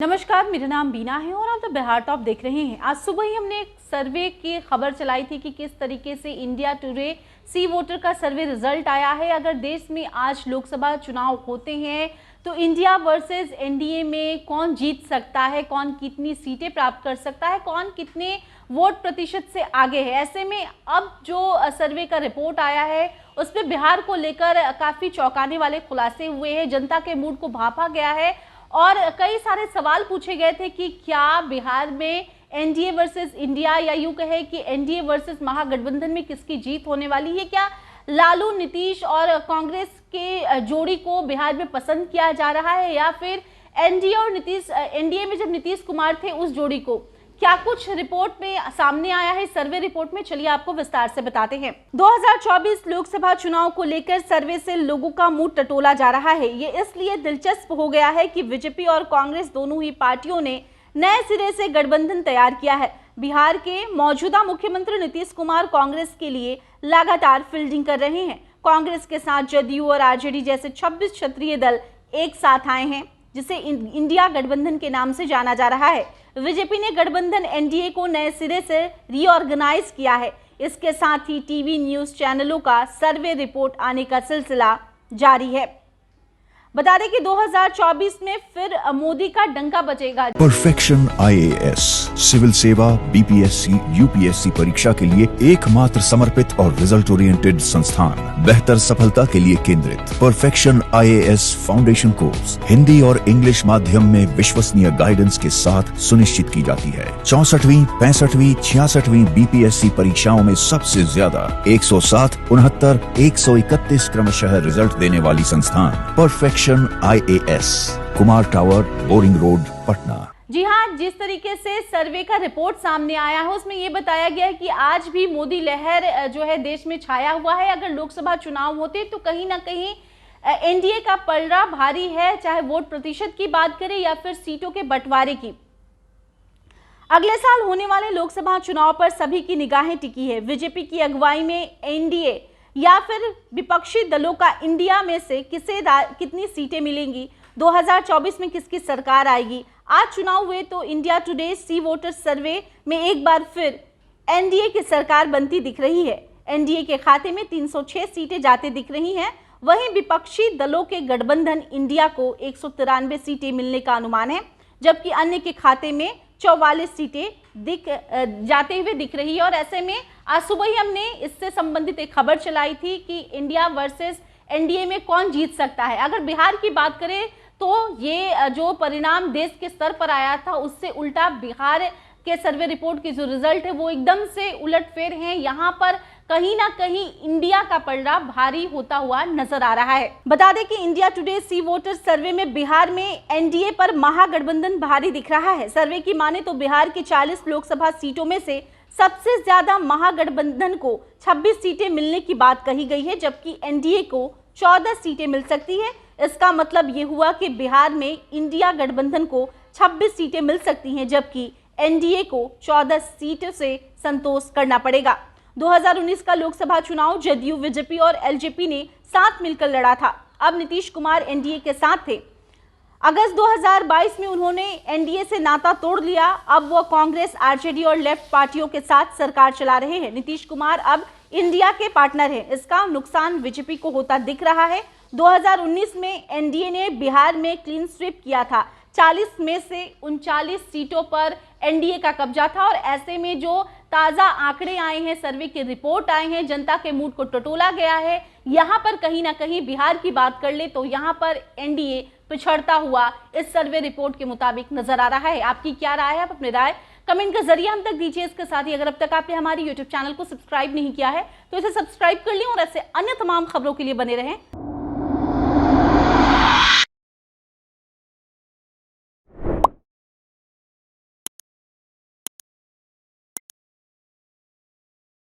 नमस्कार, मेरा नाम बीना है और आप द बिहार टॉप देख रहे हैं। आज सुबह ही हमने एक सर्वे की खबर चलाई थी कि किस तरीके से इंडिया टुडे सी वोटर का सर्वे रिजल्ट आया है। अगर देश में आज लोकसभा चुनाव होते हैं तो इंडिया वर्सेस एनडीए में कौन जीत सकता है, कौन कितनी सीटें प्राप्त कर सकता है, कौन कितने वोट प्रतिशत से आगे है। ऐसे में अब जो सर्वे का रिपोर्ट आया है उस पर बिहार को लेकर काफ़ी चौंकाने वाले खुलासे हुए हैं। जनता के मूड को भांपा गया है और कई सारे सवाल पूछे गए थे कि क्या बिहार में एनडीए वर्सेस इंडिया या यूं कहे कि एनडीए वर्सेस महागठबंधन में किसकी जीत होने वाली है। क्या लालू, नीतीश और कांग्रेस के जोड़ी को बिहार में पसंद किया जा रहा है या फिर एनडीए में जब नीतीश कुमार थे उस जोड़ी को। क्या कुछ रिपोर्ट में सामने आया है सर्वे रिपोर्ट में, चलिए आपको विस्तार से बताते हैं। 2024 लोकसभा चुनाव को लेकर सर्वे से लोगों का मूड टटोला जा रहा है। ये इसलिए दिलचस्प हो गया है कि बीजेपी और कांग्रेस दोनों ही पार्टियों ने नए सिरे से गठबंधन तैयार किया है। बिहार के मौजूदा मुख्यमंत्री नीतीश कुमार कांग्रेस के लिए लगातार फील्डिंग कर रहे हैं। कांग्रेस के साथ जदयू और आरजेडी जैसे 26 क्षेत्रीय दल एक साथ आए हैं, जिसे इंडिया गठबंधन के नाम से जाना जा रहा है। बीजेपी ने गठबंधन एनडीए को नए सिरे से रीऑर्गेनाइज किया है। इसके साथ ही टीवी न्यूज चैनलों का सर्वे रिपोर्ट आने का सिलसिला जारी है। बता दें कि 2024 में फिर मोदी का डंका बजेगा। परफेक्शन आईएएस सिविल सेवा, बीपीएससी, यूपीएससी परीक्षा के लिए एकमात्र समर्पित और रिजल्ट ओरिएंटेड संस्थान, बेहतर सफलता के लिए केंद्रित। Perfection IAS foundation course Hindi और इंग्लिश माध्यम में विश्वसनीय गाइडेंस के साथ सुनिश्चित की जाती है। 64वीं, 65वीं, 66वीं बीपीएससी परीक्षाओं में सबसे ज्यादा 107, 69, 131 क्रमशः रिजल्ट देने वाली संस्थान perfection IAS, Kumar tower, boring road, Patna. जी हाँ, जिस तरीके से सर्वे का रिपोर्ट सामने आया है उसमें ये बताया गया है कि आज भी मोदी लहर जो है देश में छाया हुआ है। अगर लोकसभा चुनाव होते तो कहीं ना कहीं एनडीए का पलड़ा भारी है, चाहे वोट प्रतिशत की बात करें या फिर सीटों के बंटवारे की। अगले साल होने वाले लोकसभा चुनाव पर सभी की निगाहें टिकी है। बीजेपी की अगुवाई में एनडीए या फिर विपक्षी दलों का इंडिया में से किसे कितनी सीटें मिलेंगी, 2024 में किसकी सरकार आएगी। आज चुनाव हुए तो इंडिया टुडे सी वोटर सर्वे में एक बार फिर एनडीए की सरकार बनती दिख रही है। एनडीए के खाते में 306 सीटें जाते दिख रही हैं। वहीं विपक्षी दलों के गठबंधन इंडिया को 193 सीटें मिलने का अनुमान है, जबकि अन्य के खाते में 44 सीटें जाते हुए दिख रही है। और ऐसे में आज सुबह ही हमने इससे संबंधित एक खबर चलाई थी कि इंडिया वर्सेस एनडीए में कौन जीत सकता है। अगर बिहार की बात करें तो ये जो परिणाम देश के स्तर पर आया था उससे उल्टा बिहार के सर्वे रिपोर्ट की जो रिजल्ट है वो एकदम से उलटफेर हैं। यहाँ पर कहीं ना कहीं इंडिया का पलड़ा भारी होता हुआ नजर आ रहा है। बता दें कि इंडिया टुडे सी वोटर सर्वे में बिहार में एनडीए पर महागठबंधन भारी दिख रहा है। सर्वे की माने तो बिहार की 40 लोकसभा सीटों में से सबसे ज्यादा महागठबंधन को 26 सीटें मिलने की बात कही गई है, जबकि एनडीए को 14 सीटें मिल सकती है। इसका मतलब ये हुआ कि बिहार में इंडिया गठबंधन को 26 सीटें मिल सकती हैं, जबकि एनडीए को 14 सीटों से संतोष करना पड़ेगा। 2019 का लोकसभा चुनाव जदयू, बीजेपी और एलजेपी ने साथ मिलकर लड़ा था। अब नीतीश कुमार एनडीए के साथ थे। अगस्त 2022 में उन्होंने एनडीए से नाता तोड़ लिया। अब वो कांग्रेस, आरजेडी और लेफ्ट पार्टियों के साथ सरकार चला रहे हैं। नीतीश कुमार अब इंडिया के पार्टनर हैं। इसका नुकसान बीजेपी को होता दिख रहा है। 2019 में एनडीए ने बिहार में क्लीन स्वीप किया था। 40 में से 39 सीटों पर एनडीए का कब्जा था। और ऐसे में जो ताज़ा आंकड़े आए हैं, सर्वे की रिपोर्ट आए हैं, जनता के मूड को टटोला गया है। यहाँ पर कहीं ना कहीं बिहार की बात कर ले तो यहाँ पर एनडीए पिछड़ता हुआ इस सर्वे रिपोर्ट के मुताबिक नजर आ रहा है। आपकी क्या राय है? आप अपनी राय कमेंट के जरिए हम तक दीजिए। इसके साथ ही अगर अब तक आपने हमारी यूट्यूब चैनल को सब्सक्राइब नहीं किया है तो इसे सब्सक्राइब कर लें और ऐसे अन्य तमाम खबरों के लिए बने रहें।